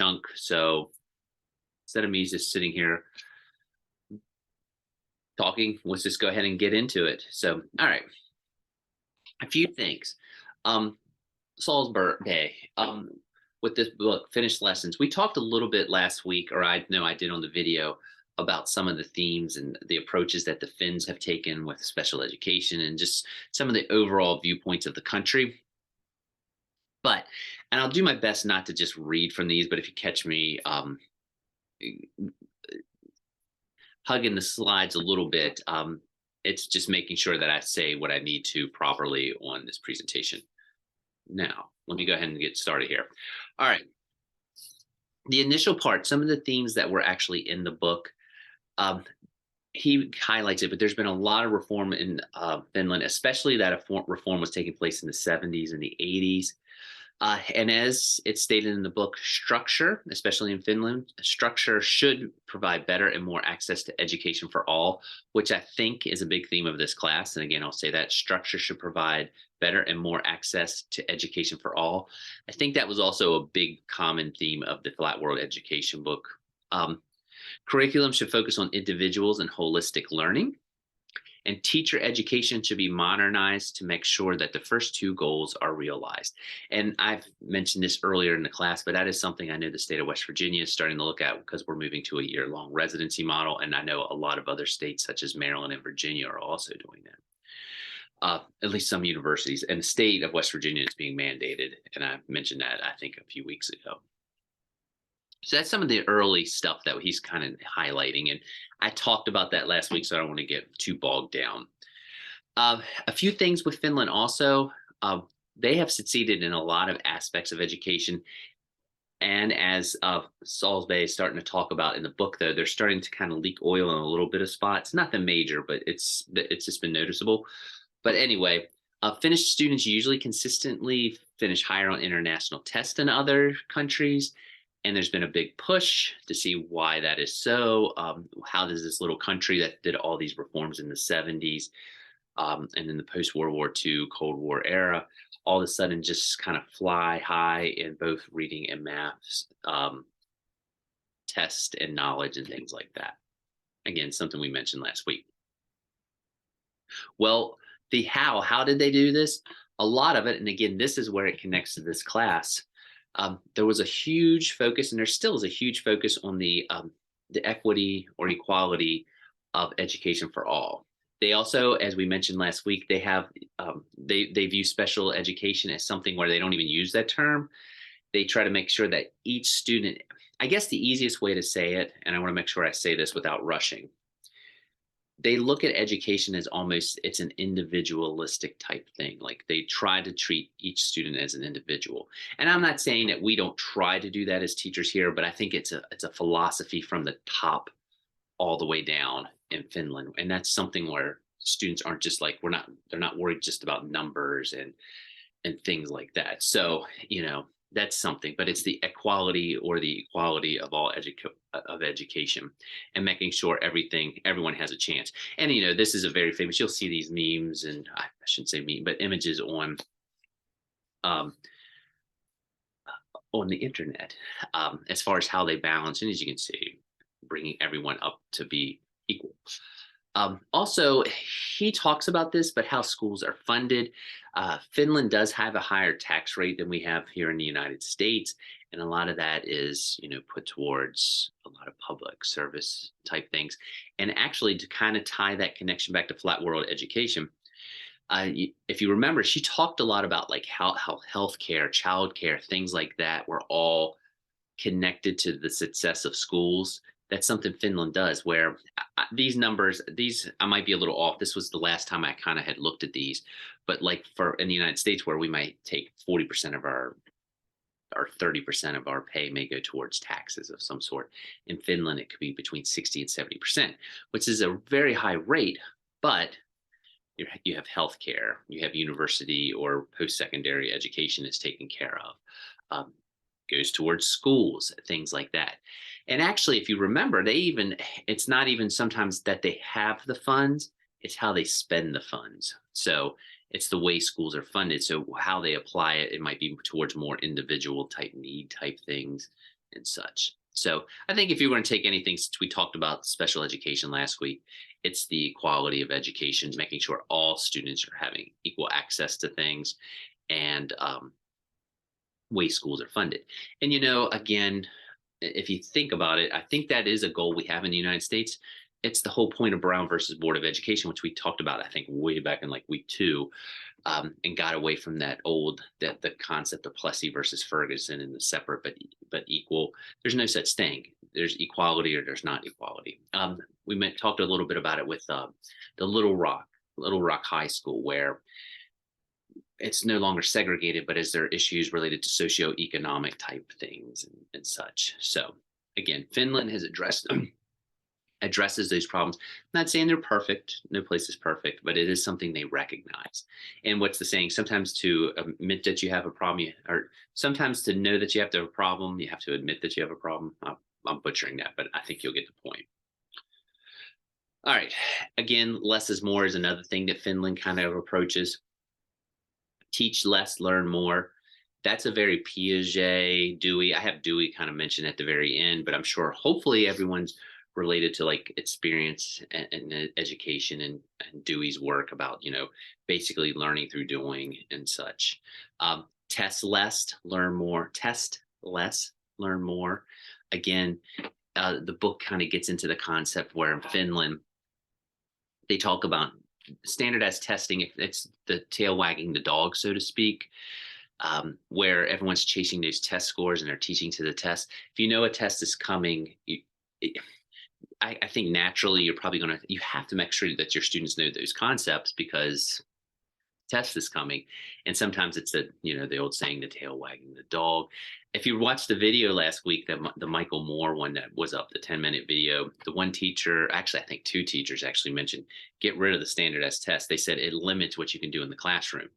chunk. So instead of me just sitting here talking, let's just go ahead and get into it. So, all right, a few things. Um, Salzburg Day. With this book, Finished Lessons, we talked a little bit last week, or I know I did on the video, about some of the themes and the approaches that the Finns have taken with special education and just some of the overall viewpoints of the country. But, and I'll do my best not to just read from these, but if you catch me hugging the slides a little bit, it's just making sure that I say what I need to properly on this presentation. Now, let me go ahead and get started here. All right. The initial part, some of the themes that were actually in the book, he highlights it, but there's been a lot of reform in Finland, especially that a reform was taking place in the 70s and the 80s. And as it's stated in the book, structure, especially in Finland, structure should provide better and more access to education for all, which I think is a big theme of this class. And again, I'll say that structure should provide better and more access to education for all. I think that was also a big common theme of the Flat World Education book. Curriculum should focus on individuals and holistic learning. And teacher education should be modernized to make sure that the first two goals are realized. And I've mentioned this earlier in the class, but that is something I know the state of West Virginia is starting to look at because we're moving to a year-long residency model. And I know a lot of other states such as Maryland and Virginia are also doing that. At least some universities, and the state of West Virginia is being mandated. And I mentioned that, I think, a few weeks ago. So that's some of the early stuff that he's kind of highlighting. And I talked about that last week, so I don't want to get too bogged down. A few things with Finland also. They have succeeded in a lot of aspects of education. And as Salzburg is starting to talk about in the book, though, they're starting to kind of leak oil in a little bit of spots. Nothing major, but it's just been noticeable. But anyway, Finnish students usually consistently finish higher on international tests than other countries. And there's been a big push to see why that is so. How does this little country that did all these reforms in the 70s and in the post-World War II, Cold War era, all of a sudden just kind of fly high in both reading and math tests and knowledge and things like that. Again, something we mentioned last week. Well, the how did they do this? A lot of it, and again, this is where it connects to this class. There was a huge focus, and there still is a huge focus on the equity or equality of education for all. They also, as we mentioned last week, they have they view special education as something where they don't even use that term. They try to make sure that each student, I guess the easiest way to say it, and I want to make sure I say this without rushing, they look at education as almost it's an individualistic type thing. Like they try to treat each student as an individual. And I'm not saying that we don't try to do that as teachers here, but I think it's a philosophy from the top all the way down in Finland. And that's something where students aren't just like they're not worried just about numbers and things like that. So, that's something, but it's the equality or the equality of all education and making sure everyone has a chance. And, this is a very famous, you'll see these memes and I shouldn't say meme, but images on the internet as far as how they balance. And as you can see, bringing everyone up to be equal. Also, he talks about this, but how schools are funded. Finland does have a higher tax rate than we have here in the United States. And a lot of that is, put towards a lot of public service type things. And actually, to kind of tie that connection back to Flat World Education, if you remember, she talked a lot about like how healthcare, childcare, things like that were all connected to the success of schools. That's something Finland does, where these numbers, I might be a little off. This was the last time I kind of had looked at these, but like in the United States, where we might take 40% of our or 30% of our pay may go towards taxes of some sort. In Finland, it could be between 60 and 70%, which is a very high rate, but you have healthcare, you have university or post-secondary education is taken care of. Goes towards schools, things like that. And actually, if you remember, it's not even sometimes that they have the funds, it's how they spend the funds. So it's the way schools are funded. So how they apply it, it might be towards more individual type need type things and such. So I think if you were going to take anything, since we talked about special education last week, it's the quality of education, making sure all students are having equal access to things, and way schools are funded. And again, if you think about it, I think that is a goal we have in the United States. It's the whole point of Brown versus Board of Education, which we talked about, I think, way back in like week 2, and got away from that the concept of Plessy versus Ferguson and the separate but equal. There's no such thing. There's equality or there's not equality. We talked a little bit about it with the Little Rock High School, where it's no longer segregated, but is there issues related to socioeconomic type things and such. So again, Finland has addresses those problems. I'm not saying they're perfect. No place is perfect, but it is something they recognize. And what's the saying? Sometimes to admit that you have a problem, or sometimes to know that you have to have a problem, you have to admit that you have a problem. I'm butchering that, but I think you'll get the point. All right. Again, less is more is another thing that Finland kind of approaches. Teach less, learn more. That's a very Piaget, Dewey. I have Dewey kind of mentioned at the very end, but I'm sure hopefully everyone's related to like experience and education and Dewey's work about, basically learning through doing and such. Test less, learn more. Test less, learn more. Again, the book kind of gets into the concept where in Finland, they talk about standardized testing. It's the tail wagging the dog, so to speak, where everyone's chasing those test scores and they're teaching to the test. If you know a test is coming, I think naturally you have to make sure that your students know those concepts because test is coming. And sometimes it's the old saying, the tail wagging the dog. If you watched the video last week, the Michael Moore one that was up, the 10-minute video, the one teacher, actually, I think 2 teachers actually mentioned, get rid of the standardized test. They said it limits what you can do in the classroom.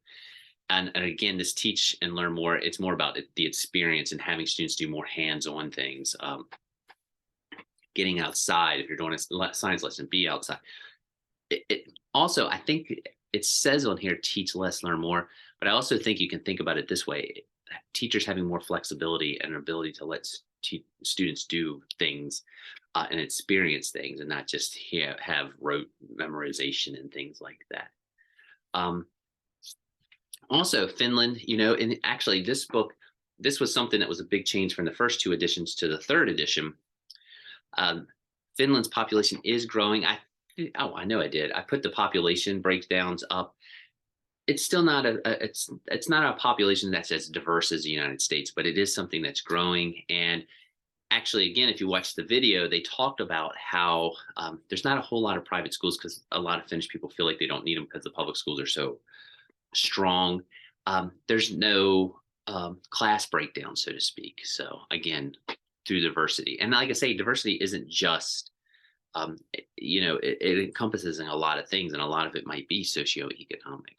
And again, this teach and learn more, it's more about the experience and having students do more hands-on things. Getting outside, if you're doing a science lesson, be outside. Also, I think it says on here, teach less, learn more. But I also think you can think about it this way. Teachers having more flexibility and an ability to let students do things and experience things and not just have rote memorization and things like that. Also, Finland, and actually this book, this was something that was a big change from the first 2 editions to the 3rd edition. Finland's population is growing. I know I did. I put the population breakdowns up. It's still not it's not a population that's as diverse as the United States, but it is something that's growing. And actually, again, if you watch the video, they talked about how there's not a whole lot of private schools because a lot of Finnish people feel like they don't need them because the public schools are so strong. There's no class breakdown, so to speak. So again, through diversity. And like I say, diversity isn't just, it encompasses a lot of things, and a lot of it might be socioeconomic.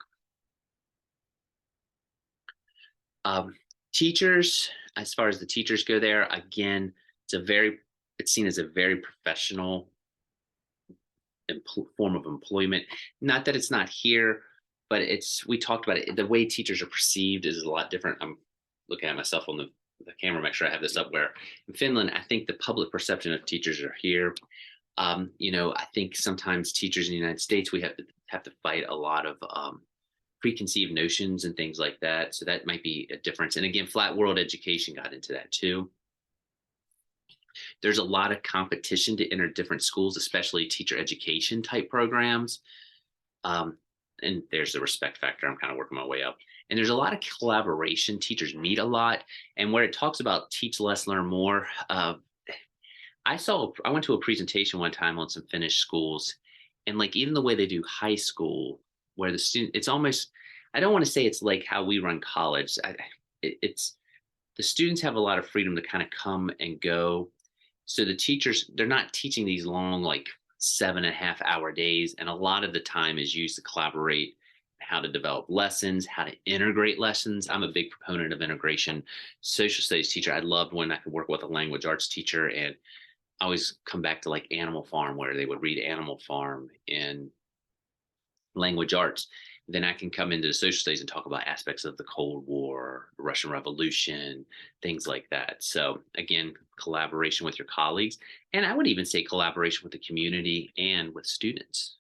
Teachers, as far as the teachers go there, again, it's seen as a very professional form of employment. Not that it's not here, but we talked about it. The way teachers are perceived is a lot different. I'm looking at myself on the camera, make sure I have this up, where in Finland, I think the public perception of teachers are here. I think sometimes teachers in the United States, we have to fight a lot of preconceived notions and things like that. So that might be a difference. And again, flat world education got into that too. There's a lot of competition to enter different schools, especially teacher education type programs. And there's the respect factor. I'm kind of working my way up. And there's a lot of collaboration. Teachers meet a lot. And where it talks about teach less, learn more, I went to a presentation one time on some Finnish schools, and like even the way they do high school, where the student, it's almost, I don't want to say it's like how we run college. It's the students have a lot of freedom to kind of come and go. So the teachers, they're not teaching these long, like 7.5-hour days. And a lot of the time is used to collaborate, how to develop lessons, how to integrate lessons. I'm a big proponent of integration. Social studies teacher, I loved when I could work with a language arts teacher, and I always come back to like Animal Farm, where they would read Animal Farm in language arts. Then I can come into the social studies and talk about aspects of the Cold War, the Russian Revolution, things like that. So again, collaboration with your colleagues, and I would even say collaboration with the community and with students.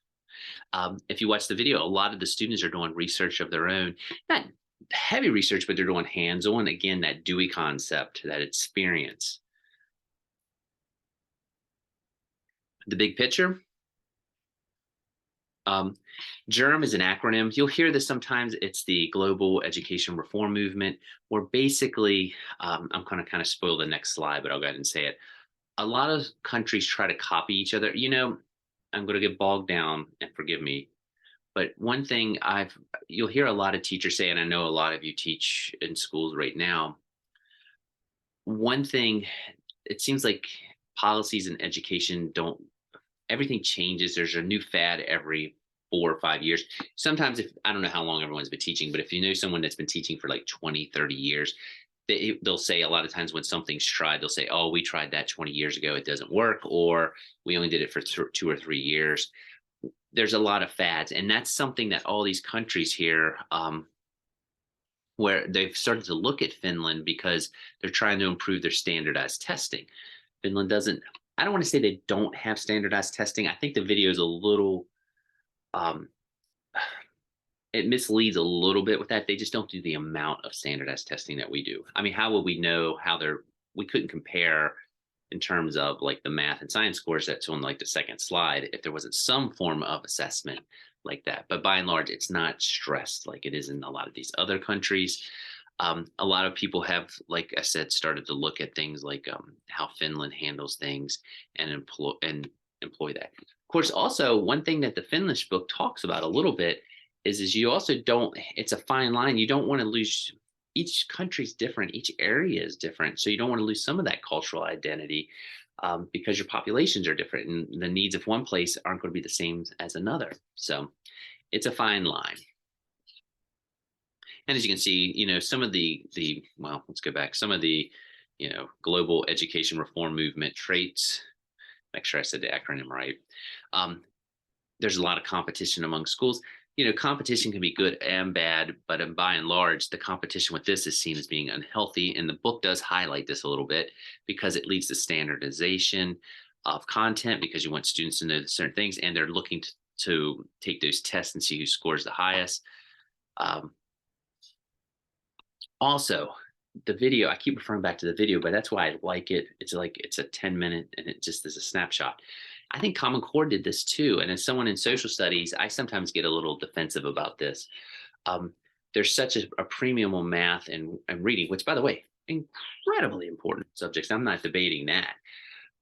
If you watch the video, a lot of the students are doing research of their own, not heavy research, but they're doing hands-on. Again, that Dewey concept, that experience. The big picture. GERM is an acronym. You'll hear this sometimes. It's the Global Education Reform Movement, where basically, I'm going to kind of spoil the next slide, but I'll go ahead and say it. A lot of countries try to copy each other. I'm going to get bogged down, and forgive me. But one thing you'll hear a lot of teachers say, and I know a lot of you teach in schools right now. One thing, it seems like policies in education everything changes. There's a new fad every 4 or 5 years. Sometimes, if I don't know how long everyone's been teaching, but if you know someone that's been teaching for like 20, 30 years, they'll say a lot of times when something's tried, they'll say, oh, we tried that 20 years ago, it doesn't work, or we only did it for 2 or 3 years. There's a lot of fads, and that's something that all these countries here, where they've started to look at Finland because they're trying to improve their standardized testing. Finland doesn't, I don't want to say they don't have standardized testing. I think the video is a little, um, it misleads a little bit with that. They just don't do the amount of standardized testing that we do. I mean, how would we know we couldn't compare in terms of like the math and science scores that's on like the second slide if there wasn't some form of assessment like that. But by and large, it's not stressed like it is in a lot of these other countries. A lot of people have, like I said, started to look at things like how Finland handles things and employ that. Of course, also one thing that the Finnish book talks about a little bit is you also don't. It's a fine line. You don't want to lose. Each country's different. Each area is different. So you don't want to lose some of that cultural identity because your populations are different and the needs of one place aren't going to be the same as another. So it's a fine line. And as you can see, some of well, let's go back. Some of the, global education reform movement traits. Make sure I said the acronym right. There's a lot of competition among schools. Competition can be good and bad, but by and large, the competition with this is seen as being unhealthy. And the book does highlight this a little bit because it leads to standardization of content because you want students to know certain things, and they're looking to take those tests and see who scores the highest. Also, the video, I keep referring back to the video, but that's why I like it. It's a 10-minute and it just is a snapshot. I think Common Core did this too. And as someone in social studies, I sometimes get a little defensive about this. There's such a premium on math and reading, which, by the way, incredibly important subjects. I'm not debating that.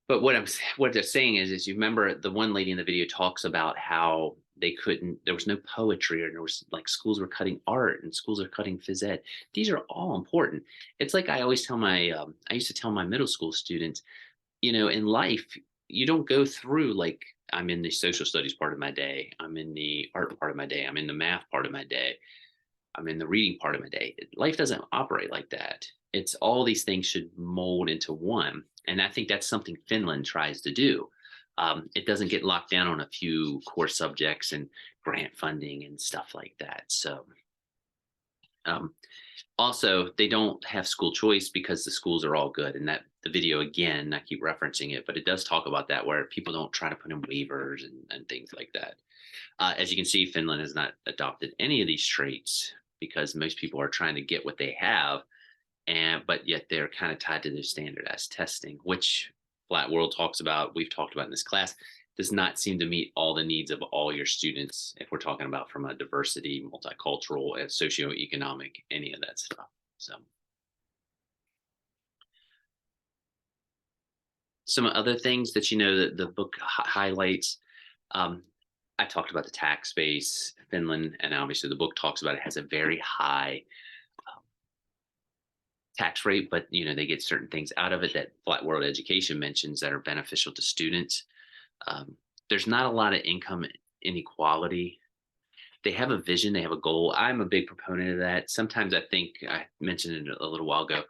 But what they're saying is you remember the one lady in the video talks about how there was no poetry, or there was like schools were cutting art and schools are cutting phys ed. These are all important. It's like I always tell I used to tell my middle school students, in life, you don't go through like, I'm in the social studies part of my day, I'm in the art part of my day, I'm in the math part of my day, I'm in the reading part of my day. Life doesn't operate like that. It's all these things should mold into one. And I think that's something Finland tries to do. It doesn't get locked down on a few core subjects and grant funding and stuff like that. So also, they don't have school choice because the schools are all good. And that the video, again, I keep referencing it, but it does talk about that, where people don't try to put in waivers and things like that. As you can see, Finland has not adopted any of these traits because most people are trying to get what they have, but yet they're kind of tied to their standardized testing, which Flat World talks about, we've talked about in this class, does not seem to meet all the needs of all your students if we're talking about from a diversity, multicultural, and socioeconomic, any of that stuff. So some other things that that the book highlights. I talked about the tax base, Finland, and obviously the book talks about it has a very high tax rate, but they get certain things out of it that Flat World Education mentions that are beneficial to students. There's not a lot of income inequality. They have a vision, they have a goal. I'm a big proponent of that. Sometimes I think I mentioned it a little while ago.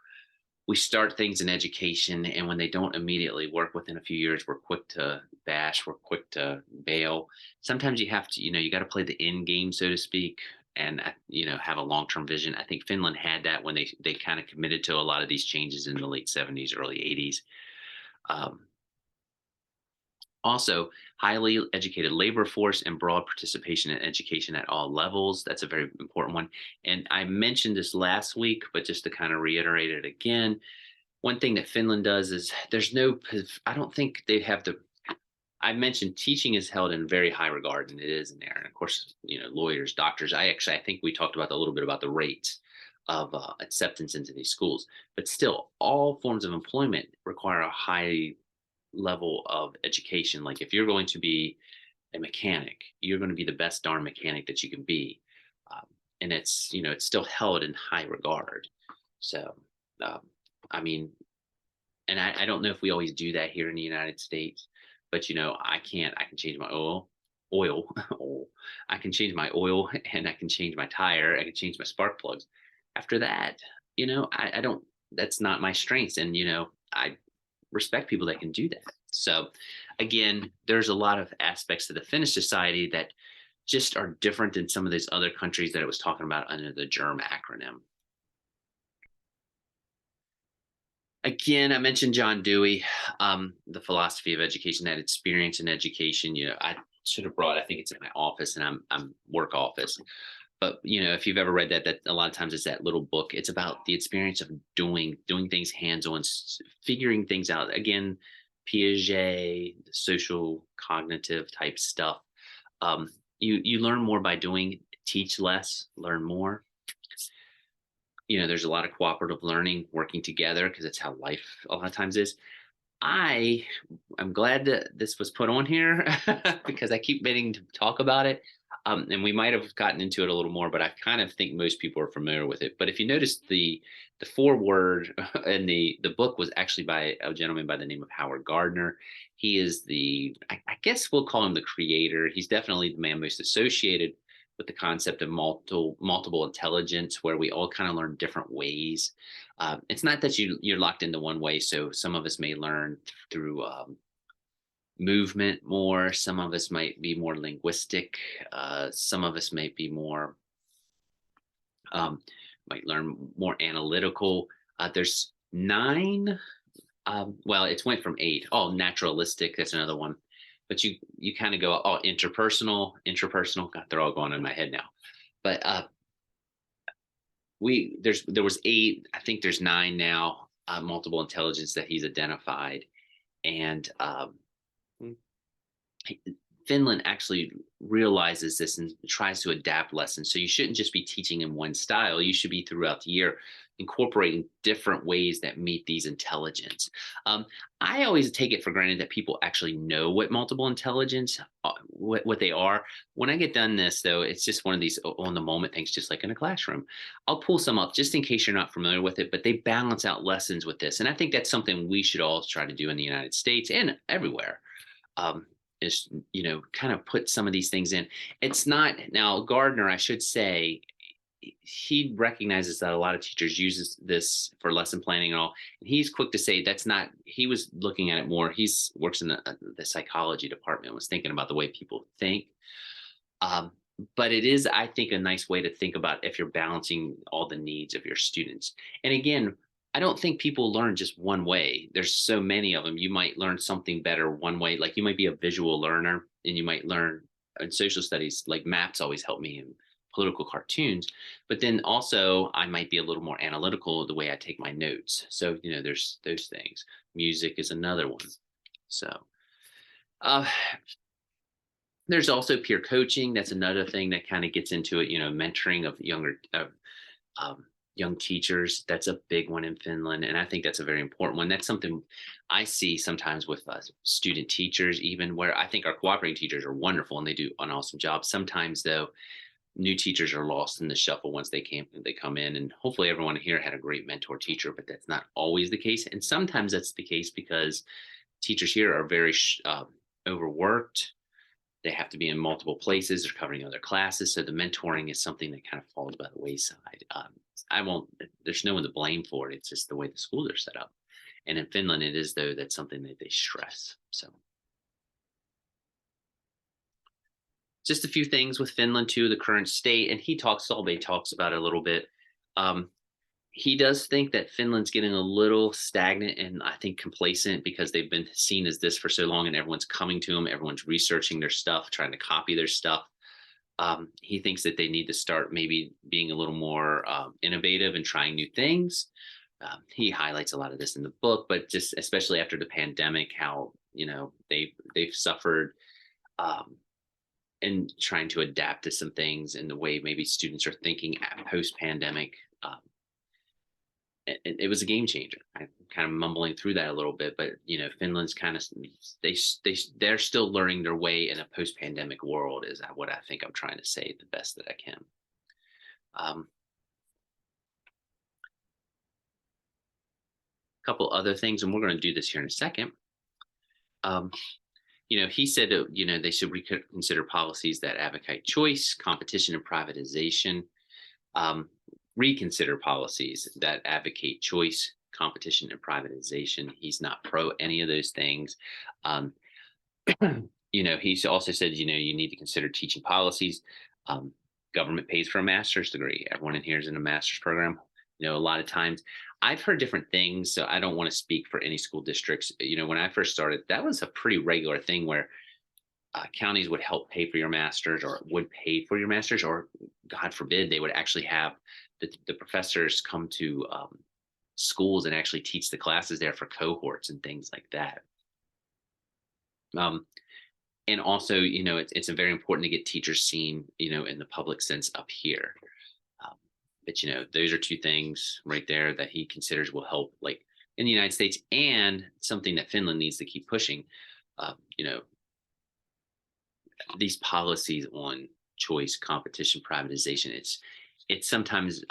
We start things in education, and when they don't immediately work within a few years, we're quick to bash, we're quick to bail. Sometimes you have to, you got to play the end game, so to speak. and have a long-term vision. I think Finland had that when they kind of committed to a lot of these changes in the late 70s, early 80s. Also, highly educated labor force and broad participation in education at all levels. That's a very important one. And I mentioned this last week, but just to kind of reiterate it again, one thing that Finland does is I don't think they have the, I mentioned teaching is held in very high regard, and it is in there. And of course, lawyers, doctors. I think we talked about a little bit about the rates of acceptance into these schools, but still, all forms of employment require a high level of education. Like if you're going to be a mechanic, you're going to be the best darn mechanic that you can be, and it's still held in high regard. So, um, I mean, and I don't know if we always do that here in the United States, but I can't. I can change my oil, oil. I can change my oil, and I can change my tire. I can change my spark plugs. After that, I don't. That's not my strengths, and I respect people that can do that. So again, there's a lot of aspects to the Finnish society that just are different than some of these other countries that I was talking about under the GERM acronym. Again, I mentioned John Dewey, the philosophy of education, that experience in education. I should have brought, I think it's in my office, and I'm work office. But if you've ever read that a lot of times it's that little book. It's about the experience of doing things hands-on, figuring things out. Again, Piaget, social cognitive type stuff. You learn more by doing. Teach less, learn more. There's a lot of cooperative learning, working together, because it's how life a lot of times is. I'm glad that this was put on here because I keep meaning to talk about it. And we might have gotten into it a little more, but I kind of think most people are familiar with it. But if you notice, the foreword and the book was actually by a gentleman by the name of Howard Gardner. He is I guess we'll call him the creator. He's definitely the man most associated with the concept of multiple intelligence, where we all kind of learn different ways. It's not that you're locked into one way. So some of us may learn through movement more. Some of us might be more linguistic. Some of us might be more, might learn more analytical. There's 9. Well, it's went from 8. Oh, naturalistic. That's another one. But you kind of go, oh, interpersonal. God, they're all going in my head now. But there was 8. I think there's 9 now. Multiple intelligence that he's identified, and Finland actually realizes this and tries to adapt lessons. So you shouldn't just be teaching in one style. You should be throughout the year incorporating different ways that meet these intelligence. I always take it for granted that people actually know what multiple intelligence, what they are. When I get done this, though, it's just one of these on the moment things, just like in a classroom. I'll pull some up just in case you're not familiar with it, but they balance out lessons with this. And I think that's something we should all try to do in the United States and everywhere. Is kind of put some of these things in. It's not, now Gardner, I should say, he recognizes that a lot of teachers uses this for lesson planning and all, and he's quick to say that's not, he was looking at it more, he's works in the psychology department, was thinking about the way people think. But it is, I think, a nice way to think about if you're balancing all the needs of your students. And again, I don't think people learn just one way. There's so many of them. You might learn something better one way. Like you might be a visual learner, and you might learn in social studies, like maps always help me in political cartoons. But then also I might be a little more analytical the way I take my notes. So, there's those things. Music is another one. So there's also peer coaching. That's another thing that kind of gets into it, mentoring of young teachers. That's a big one in Finland, and I think that's a very important one. That's something I see sometimes with student teachers, even where I think our cooperating teachers are wonderful and they do an awesome job. Sometimes, though, new teachers are lost in the shuffle once they come in, and hopefully everyone here had a great mentor teacher, but that's not always the case. And sometimes that's the case because teachers here are very overworked. They have to be in multiple places. They're covering other classes. So the mentoring is something that kind of falls by the wayside. There's no one to blame for it. It's just the way the schools are set up. And in Finland, it is, though, that's something that they stress. So just a few things with Finland too, the current state, and Solvay talks about it a little bit. Um, he does think that Finland's getting a little stagnant and I think complacent because they've been seen as this for so long, and everyone's coming to them, everyone's researching their stuff, trying to copy their stuff. He thinks that they need to start maybe being a little more innovative and trying new things. He highlights a lot of this in the book, but just especially after the pandemic, how they've suffered um, in trying to adapt to some things in the way maybe students are thinking post pandemic. It was a game changer. I'm kind of mumbling through that a little bit, but Finland's kind of they're still learning their way in a post pandemic world. Is what I think I'm trying to say the best that I can. Couple other things, and we're going to do this here in a second. He said they should reconsider policies that advocate choice, competition, and privatization. Reconsider policies that advocate choice, competition, and privatization. He's not pro any of those things. He's also said, you need to consider teaching policies. Government pays for a master's degree. Everyone in here is in a master's program. A lot of times I've heard different things, so I don't want to speak for any school districts. When I first started, that was a pretty regular thing where counties would help pay for your master's or would pay for your master's, or God forbid, they would actually have the professors come to schools and actually teach the classes there for cohorts and things like that. And also, it's very important to get teachers seen, in the public sense up here. But, those are two things right there that he considers will help, like in the United States, and something that Finland needs to keep pushing. These policies on choice, competition, privatization. It's sometimes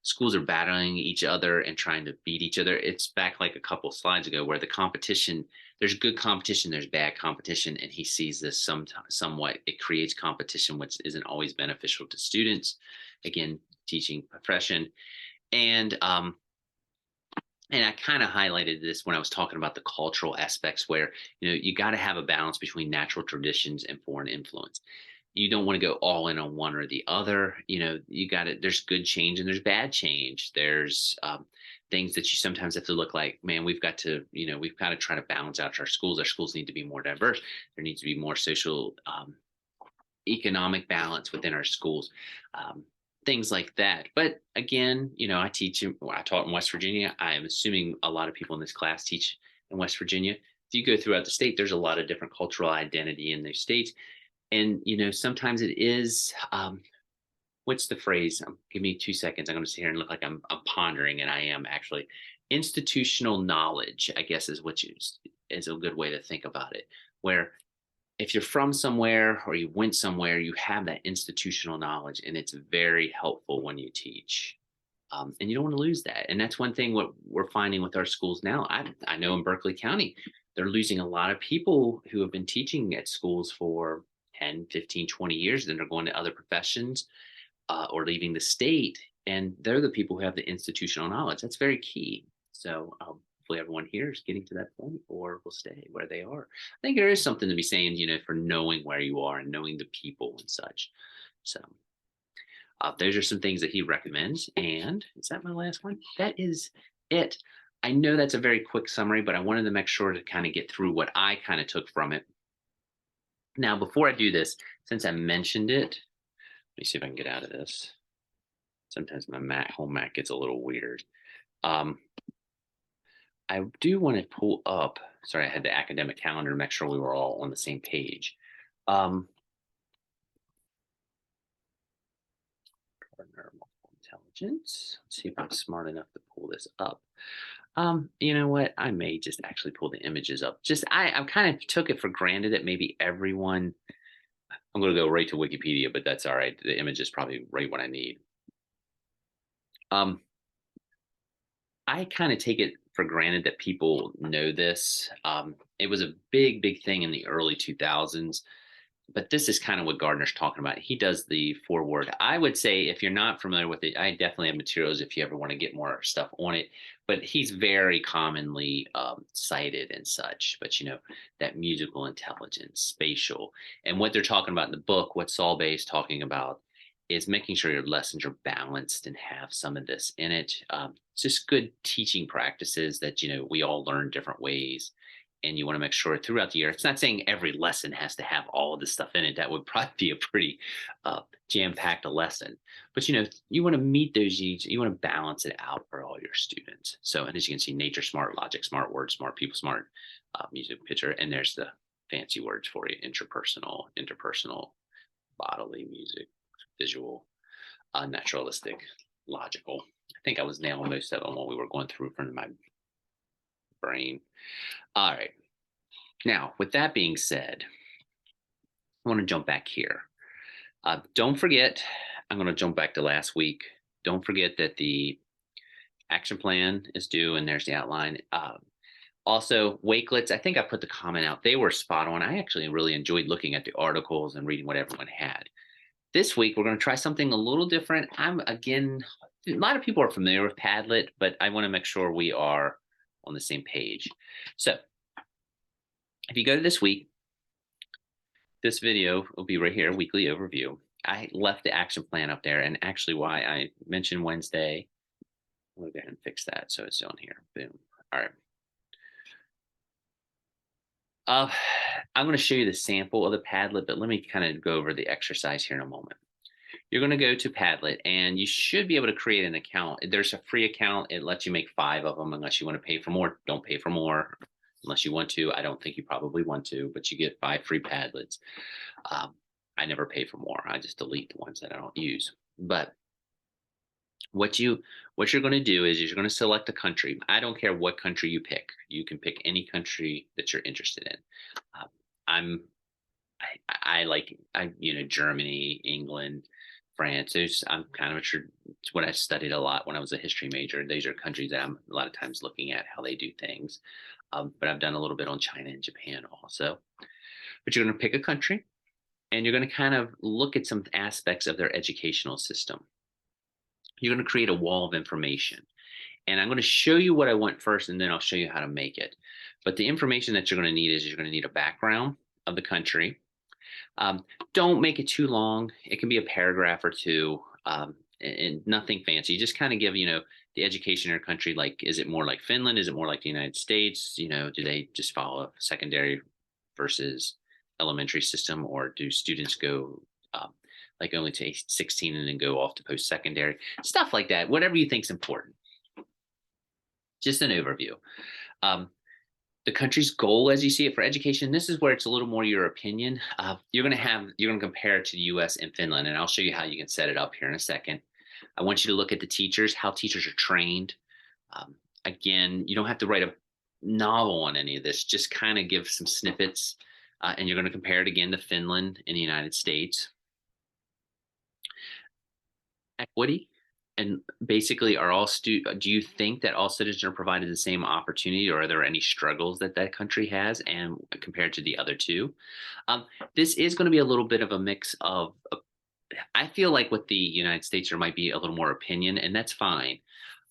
schools are battling each other and trying to beat each other. It's back like a couple slides ago where the competition, there's good competition, there's bad competition, and he sees this somewhat. It creates competition, which isn't always beneficial to students. Again, teaching profession, and I kind of highlighted this when I was talking about the cultural aspects, where you got to have a balance between natural traditions and foreign influence. You don't want to go all in on one or the other. You got it. There's good change and there's bad change. There's things that you sometimes have to look like, man, we've got to try to balance out our schools. Our schools need to be more diverse. There needs to be more social, economic balance within our schools. Things like that. But again, I taught in West Virginia. I am assuming a lot of people in this class teach in West Virginia. If you go throughout the state, there's a lot of different cultural identity in those states. And, sometimes it is, what's the phrase? Give me 2 seconds. I'm going to sit here and look like I'm pondering, and I am actually. Institutional knowledge, I guess, is a good way to think about it, where if you're from somewhere or you went somewhere, you have that institutional knowledge, and it's very helpful when you teach. And you don't want to lose that. And that's one thing what we're finding with our schools now. I know in Berkeley County, they're losing a lot of people who have been teaching at schools for 10, 15, 20 years, then they're going to other professions or leaving the state. And they're the people who have the institutional knowledge. That's very key. So hopefully everyone here is getting to that point or will stay where they are. I think there is something to be saying, for knowing where you are and knowing the people and such. So those are some things that he recommends. And is that my last one? That is it. I know that's a very quick summary, but I wanted to make sure to kind of get through what I kind of took from it. Now, before I do this, since I mentioned it, let me see if I can get out of this. Sometimes my home Mac gets a little weird. I do want to pull up, sorry, I had the academic calendar to make sure we were all on the same page. Partner multiple intelligence. Let's see if I'm smart enough to pull this up. You know what? I may just actually pull the images up. I kind of took it for granted that maybe everyone, I'm going to go right to Wikipedia, but that's all right. The image is probably right what I need. I kind of take it for granted that people know this. It was a big, big thing in the early 2000s. but this is kind of what Gardner's talking about. He does the foreword. I would say if you're not familiar with it, I definitely have materials if you ever want to get more stuff on it. But he's very commonly cited and such. But that musical intelligence, spatial, and what they're talking about in the book, what Saul Bay is talking about, is making sure your lessons are balanced and have some of this in it. It's just good teaching practices that we all learn different ways, and you want to make sure throughout the year. It's not saying every lesson has to have all of this stuff in it. That would probably be a pretty jam-packed lesson. But you want to meet those needs. You want to balance it out for all your students. So, and as you can see, nature smart, logic smart, word smart, people smart, music, picture, and there's the fancy words for you: intrapersonal, interpersonal, bodily, music, visual, naturalistic, logical. I think I was nailing most of them while we were going through from my brain. All right. Now, with that being said, I want to jump back here. Don't forget, I'm going to jump back to last week. Don't forget that the action plan is due, and there's the outline. Also, Wakelets, I think I put the comment out. They were spot on. I actually really enjoyed looking at the articles and reading what everyone had. This week, we're going to try something a little different. Again, a lot of people are familiar with Padlet, but I want to make sure we are on the same page. So if you go to this week, this video will be right here, weekly overview. I left the action plan up there, and actually why I mentioned Wednesday, I'm going to go ahead and fix that so it's on here. Boom. All right. I'm going to show you the sample of the Padlet, but let me kind of go over the exercise here in a moment. You're going to go to Padlet, and you should be able to create an account. There's a free account. It lets you make 5 of them unless you want to pay for more. Don't pay for more unless you want to. I don't think you probably want to, but you get 5 free Padlets. I never pay for more. I just delete the ones that I don't use. But what you're going to do is you're going to select a country. I don't care what country you pick. You can pick any country that you're interested in. I like Germany, England, France. I'm kind of sure it's what I studied a lot when I was a history major. These are countries that I'm a lot of times looking at how they do things. But I've done a little bit on China and Japan also. But you're going to pick a country, and you're going to kind of look at some aspects of their educational system. You're going to create a wall of information. And I'm going to show you what I want first, and then I'll show you how to make it. But the information that you're going to need is you're going to need a background of the country. Don't make it too long. It can be a paragraph or two, and nothing fancy. Just kind of give, the education in your country. Like, is it more like Finland? Is it more like the United States? Do they just follow a secondary versus elementary system, or do students go like only to age 16 and then go off to post-secondary? Stuff like that, whatever you think is important. Just an overview. The country's goal, as you see it for education, this is where it's a little more your opinion. You're going to compare it to the US and Finland, and I'll show you how you can set it up here in a second. I want you to look at the teachers, how teachers are trained. Again, you don't have to write a novel on any of this, just kind of give some snippets, and you're going to compare it again to Finland and the United States. Equity, and basically do you think that all citizens are provided the same opportunity, or are there any struggles that country has and compared to the other two? This is going to be a little bit of a mix of, I feel like with the United States, there might be a little more opinion, and that's fine.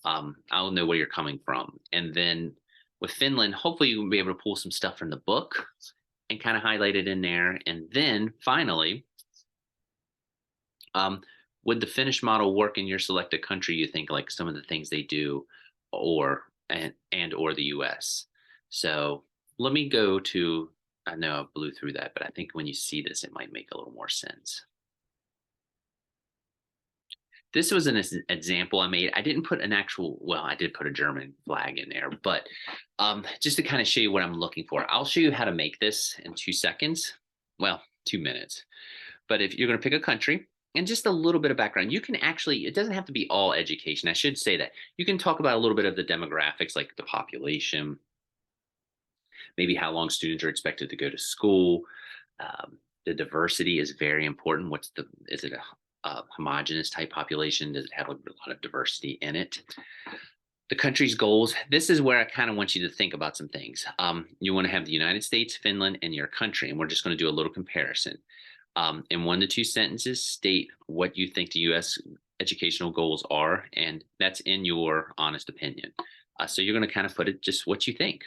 I'll know where you're coming from. And then with Finland, hopefully you'll be able to pull some stuff from the book and kind of highlight it in there. And then finally, would the Finnish model work in your selected country? You think, like some of the things they do, or the US? So let me go to, I know I blew through that, but I think when you see this, it might make a little more sense. This was an example I made. I didn't put an actual, well, I did put a German flag in there, but just to kind of show you what I'm looking for. I'll show you how to make this in 2 seconds. Well, 2 minutes. But if you're going to pick a country, and just a little bit of background, you can actually, it doesn't have to be all education. I should say that. You can talk about a little bit of the demographics, like the population, maybe how long students are expected to go to school. The diversity is very important. Is it a homogenous type population? Does it have a lot of diversity in it? The country's goals. This is where I kind of want you to think about some things. You want to have the United States, Finland, and your country, and we're just going to do a little comparison. In 1 to 2 sentences, state what you think the U.S. educational goals are, and that's in your honest opinion. So you're going to kind of put it just what you think.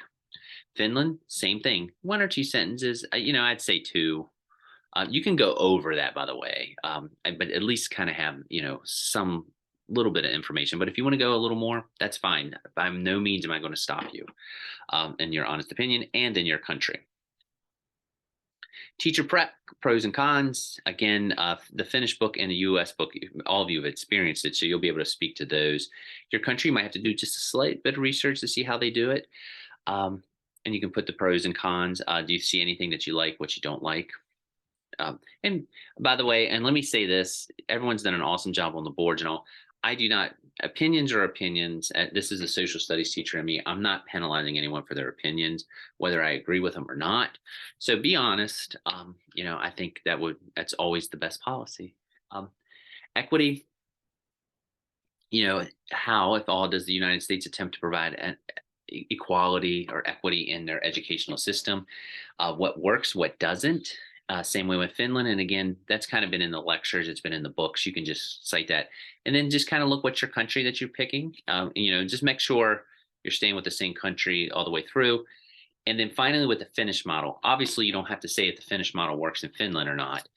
Finland, same thing. 1 or 2 sentences. I'd say 2. You can go over that, by the way, but at least kind of have some little bit of information. But if you want to go a little more, that's fine. By no means am I going to stop you in your honest opinion and in your country. Teacher prep, pros and cons. Again, the Finnish book and the US book, all of you have experienced it, so you'll be able to speak to those. Your country might have to do just a slight bit of research to see how they do it. And you can put the pros and cons. Do you see anything that you like, what you don't like? And by the way, and let me say this, everyone's done an awesome job on the boards and all. I do not, opinions are opinions. This is a social studies teacher in me. I'm not penalizing anyone for their opinions, whether I agree with them or not. So be honest. I think that's always the best policy. Equity, how, if all, does the United States attempt to provide an equality or equity in their educational system? What works, what doesn't? Same way with Finland. And again, that's kind of been in the lectures. It's been in the books. You can just cite that. And then just kind of look what's your country that you're picking. Just make sure you're staying with the same country all the way through. And then finally with the Finnish model, obviously you don't have to say if the Finnish model works in Finland or not.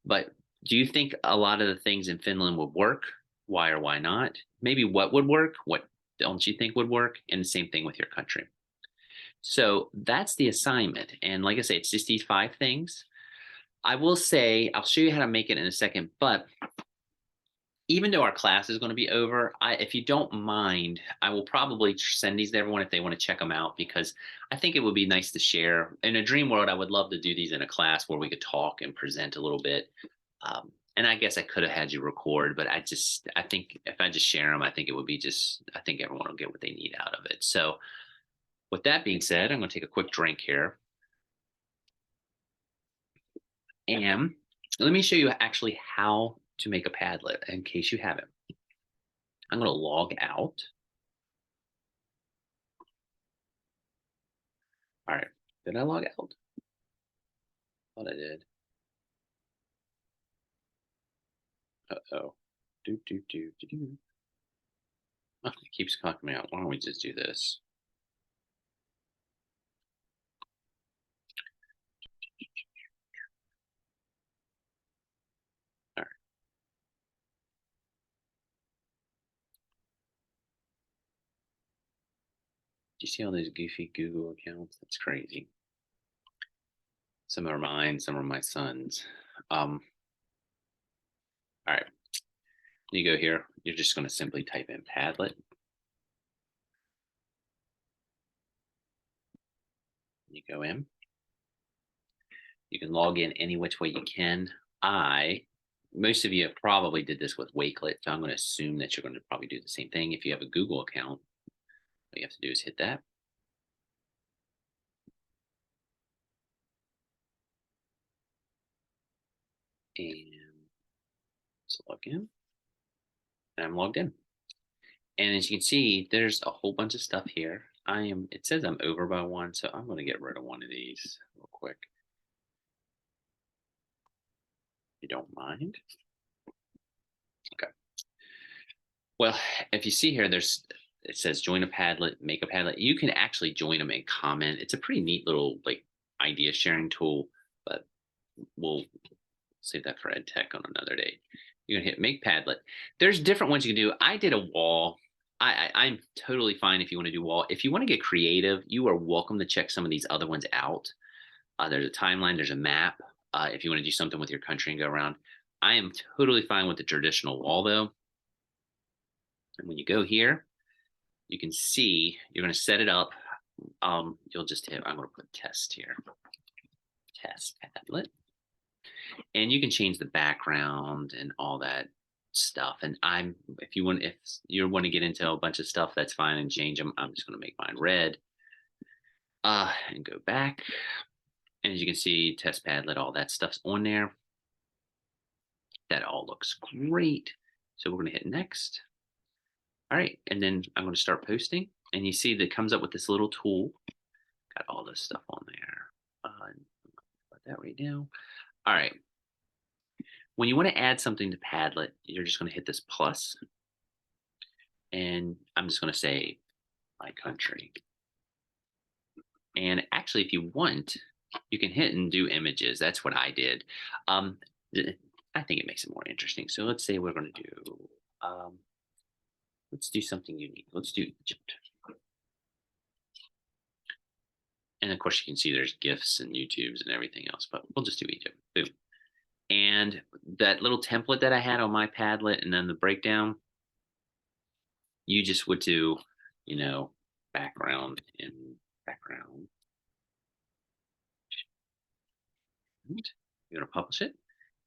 But do you think a lot of the things in Finland would work? Why or why not? Maybe what would work? What don't you think would work? And the same thing with your country. So that's the assignment. And like I say, it's just these 5 things. I will say, I'll show you how to make it in a second, but even though our class is going to be over, if you don't mind, I will probably send these to everyone if they want to check them out, because I think it would be nice to share. In a dream world, I would love to do these in a class where we could talk and present a little bit. And I guess I could have had you record, but I think if I just share them, I think it would be I think everyone will get what they need out of it. So with that being said, I'm going to take a quick drink here. And let me show you actually how to make a Padlet in case you haven't. I'm going to log out. All right. Did I log out? Thought I did. Uh-oh. Oh, it keeps clocking me out. Why don't we just do this? All right. Do you see all those goofy Google accounts? That's crazy. Some are mine, some are my son's. All right. You go here. You're just going to simply type in Padlet. You go in. You can log in any which way you can. Most of you have probably did this with Wakelet, so I'm going to assume that you're going to probably do the same thing. If you have a Google account, all you have to do is hit that. And let's log in. And I'm logged in. And as you can see, there's a whole bunch of stuff here. It says I'm over by 1, so I'm going to get rid of one of these real quick. You don't mind? Okay. Well, if you see here, it says join a Padlet, make a Padlet. You can actually join them and comment. It's a pretty neat little idea sharing tool, but we'll save that for Ed Tech on another day. You're gonna hit make Padlet. There's different ones you can do. I did a wall. I'm totally fine if you want to do wall. If you want to get creative, you are welcome to check some of these other ones out. There's a timeline, there's a map. If you want to do something with your country and go around, I am totally fine with the traditional wall though. And when you go here, you can see you're going to set it up. You'll just hit, I'm going to put test here. Test Padlet. And you can change the background and all that stuff. And if you want to get into a bunch of stuff, that's fine and change them. I'm just going to make mine red. And go back. And as you can see, test Padlet, all that stuff's on there. That all looks great. So we're going to hit next. All right, and then I'm going to start posting, and you see that comes up with this little tool. Got all this stuff on there. Put that right now. All right. When you want to add something to Padlet, you're just going to hit this plus, and I'm just going to say my country. And actually, if you want, you can hit and do images. That's what I did. I think it makes it more interesting. So let's say we're going to do, let's do something unique. Let's do Egypt. And of course, you can see there's GIFs and YouTubes and everything else, but we'll just do Egypt. Boom. And that little template that I had on my Padlet and then the breakdown, you just would do, background and background. You're going to publish it,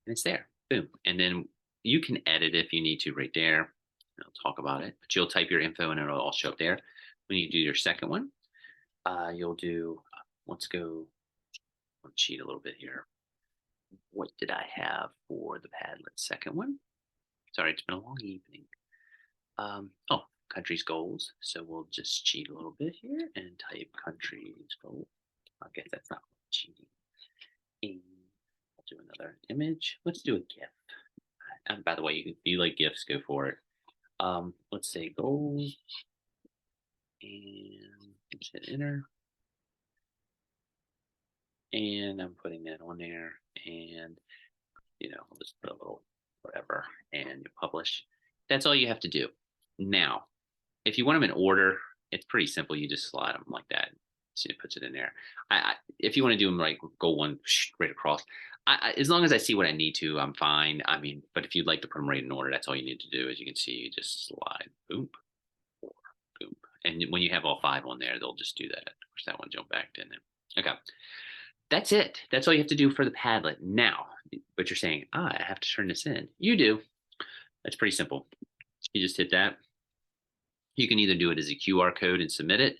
and it's there. Boom. And then you can edit if you need to right there. I'll talk about it, but you'll type your info and it'll all show up there. When you do your second one, you'll do, let's go, I'll cheat a little bit here. What did I have for the Padlet second one? Sorry, it's been a long evening. Oh, country's goals. So we'll just cheat a little bit here and type country's goals. Okay, that's not cheating. And I'll do another image. Let's do a GIF. And by the way, if you like GIFs, go for it. Let's say goals. And let's hit enter. And I'm putting that on there. And, I'll just put a little whatever and you publish. That's all you have to do. Now, if you want them in order, it's pretty simple. You just slide them like that. See, it puts it in there. If you want to do them like go one right across, as long as I see what I need to, I'm fine. I mean, but if you'd like to put them right in order, that's all you need to do. As you can see, you just slide, boom, boom. And when you have all 5 on there, they'll just do that. Of course, that one jumped back in there. Okay. That's it. That's all you have to do for the Padlet. Now, but you're saying, I have to turn this in. You do. That's pretty simple. You just hit that. You can either do it as a QR code and submit it,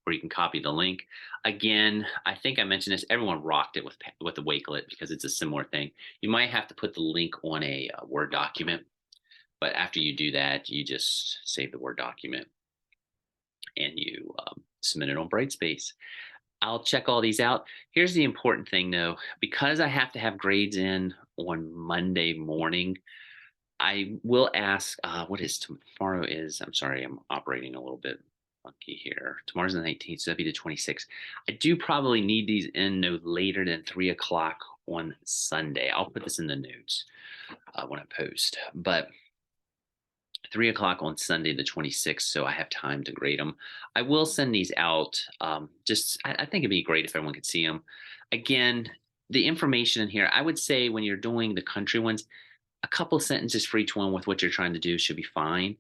or you can copy the link. Again, I think I mentioned this. Everyone rocked it with the Wakelet because it's a similar thing. You might have to put the link on a Word document, but after you do that, you just save the Word document and you submit it on Brightspace. I'll check all these out. Here's the important thing though, because I have to have grades in on Monday morning, I will ask, what is tomorrow is, I'm sorry, I'm operating a little bit funky here. Tomorrow's the 19th, so that'd be the 26th. I do probably need these in no later than 3 o'clock on Sunday. I'll put this in the notes when I post, but 3 o'clock on Sunday, the 26th, so I have time to grade them. I will send these out. I think it'd be great if everyone could see them. Again, the information in here, I would say when you're doing the country ones, a couple sentences for each one with what you're trying to do should be fine.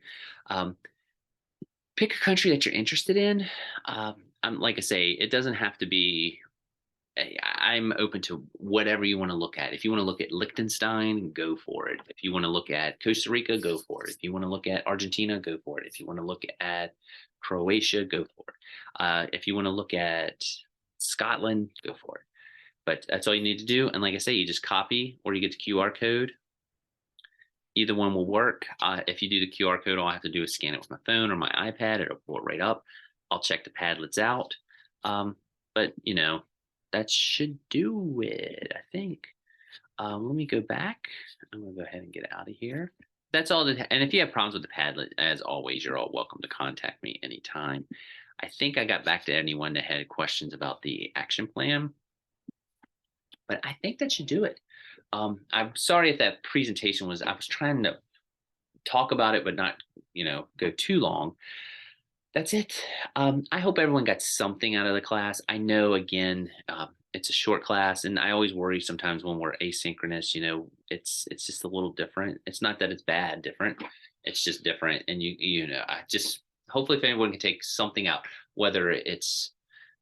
Pick a country that you're interested in. Like I say, it doesn't have to be, I'm open to whatever you want to look at. If you want to look at Liechtenstein, go for it. If you want to look at Costa Rica, go for it. If you want to look at Argentina, go for it. If you want to look at Croatia, go for it. If you want to look at Scotland, go for it. But that's all you need to do. And like I say, you just copy or you get the QR code. Either one will work. If you do the QR code, all I have to do is scan it with my phone or my iPad. It'll pull it right up. I'll check the Padlets out. But, that should do it, I think. Let me go back. I'm going to go ahead and get out of here. That's all. And if you have problems with the Padlet, as always, you're all welcome to contact me anytime. I think I got back to anyone that had questions about the action plan. But I think that should do it. I'm sorry if that presentation I was trying to talk about it, but not, go too long. That's it. I hope everyone got something out of the class. I know, again, it's a short class, and I always worry sometimes when we're asynchronous, it's just a little different. It's not that it's bad, different. It's just different. And I just, hopefully if anyone can take something out, whether it's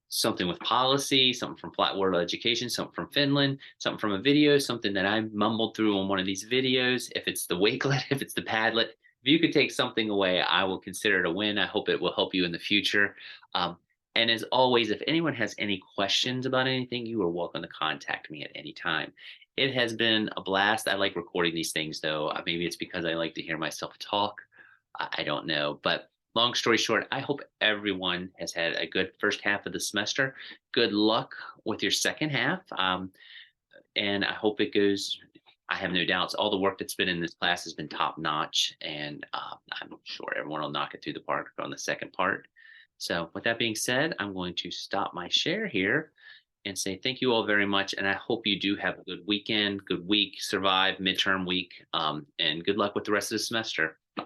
something with policy, something from Flat World Education, something from Finland, something from a video, something that I mumbled through on one of these videos, if it's the Wakelet, if it's the Padlet, if you could take something away, I will consider it a win. I hope it will help you in the future. And as always, if anyone has any questions about anything, you are welcome to contact me at any time. It has been a blast. I like recording these things, though. Maybe it's because I like to hear myself talk. I don't know. But long story short, I hope everyone has had a good first half of the semester. Good luck with your second half. And I hope it goes. I have no doubts. All the work that's been in this class has been top notch, and I'm sure everyone will knock it through the park on the second part. So, with that being said, I'm going to stop my share here and say thank you all very much. And I hope you do have a good weekend, good week, survive midterm week, and good luck with the rest of the semester. Bye.